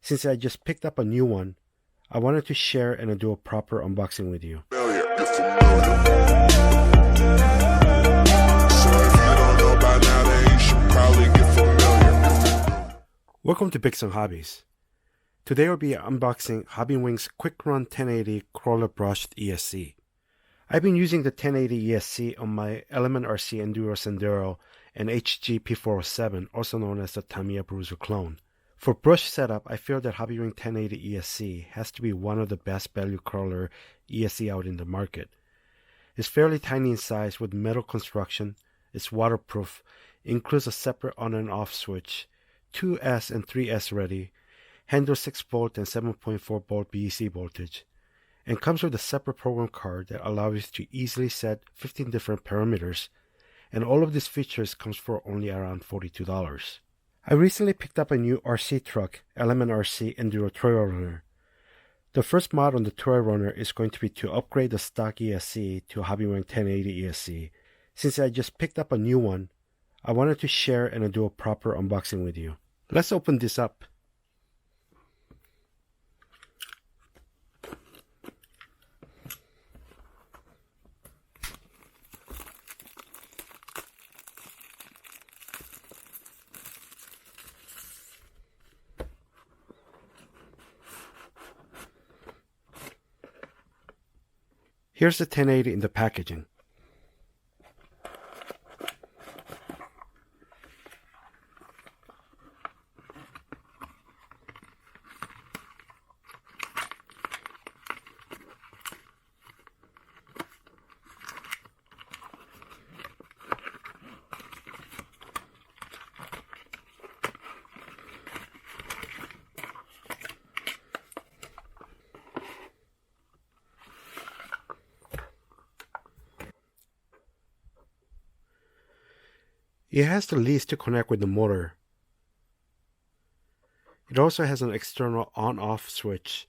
Since I just picked up a new one, I wanted to share and do a proper unboxing with you. Welcome to Big Hobbies. Today we'll be unboxing Hobbywing's Quicrun 1080 Crawler Brushed ESC. I've been using the 1080 ESC on my Element RC Enduro Sendero and HG P407, also known as the Tamiya Bruiser Clone. For brush setup, I feel that Hobbywing 1080 ESC has to be one of the best value crawler ESC out in the market. It's fairly tiny in size with metal construction, it's waterproof, includes a separate on and off switch, 2S and 3S ready, handles 6 volt and 7.4 volt BEC voltage, and comes with a separate program card that allows you to easily set 15 different parameters, and all of these features comes for only around $42. I recently picked up a new RC truck, Element RC Enduro Trailrunner. The first mod on the Trailrunner is going to be to upgrade the stock ESC to Hobbywing 1080 ESC. Since I just picked up a new one, I wanted to share and do a proper unboxing with you. Let's open this up. Here's the 1080 in the packaging. It has the leads to connect with the motor. It also has an external on-off switch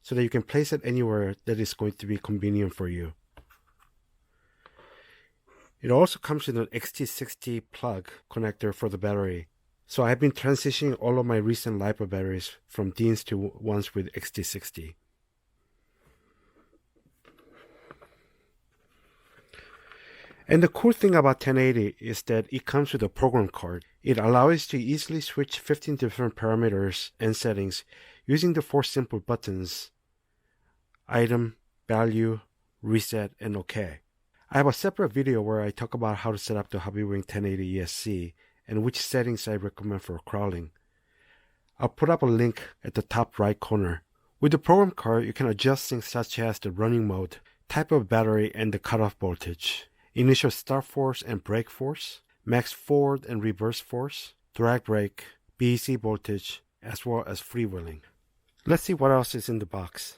so that you can place it anywhere that is going to be convenient for you. It also comes with an XT60 plug connector for the battery. So I've been transitioning all of my recent LiPo batteries from Dean's to ones with XT60. And the cool thing about 1080 is that it comes with a program card. It allows you to easily switch 15 different parameters and settings using the 4 simple buttons: item, value, reset, and OK. I have a separate video where I talk about how to set up the Hobbywing 1080 ESC and which settings I recommend for crawling. I'll put up a link at the top right corner. With the program card, you can adjust things such as the running mode, type of battery, and the cutoff voltage, initial start force and brake force, max forward and reverse force, drag brake, BEC voltage, as well as freewheeling. Let's see what else is in the box.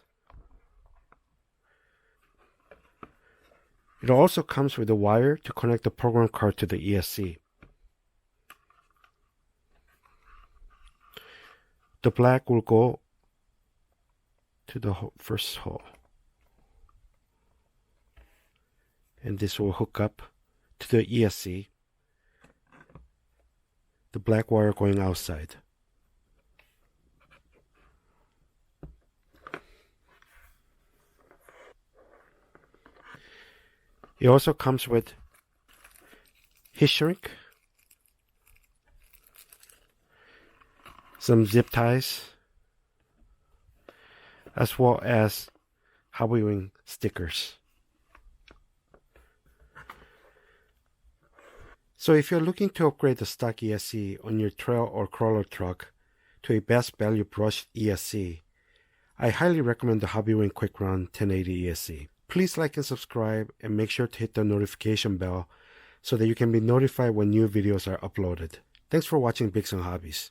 It also comes with a wire to connect the program card to the ESC. The black will go to the first hole, and this will hook up to the ESC, the black wire going outside. It also comes with heat shrink, some zip ties, as well as Hobbywing stickers. So if you're looking to upgrade the stock ESC on your trail or crawler truck to a best value brushed ESC, I highly recommend the Hobbywing Quicrun 1080 ESC. Please like and subscribe and make sure to hit the notification bell so that you can be notified when new videos are uploaded. Thanks for watching Big Hobbies.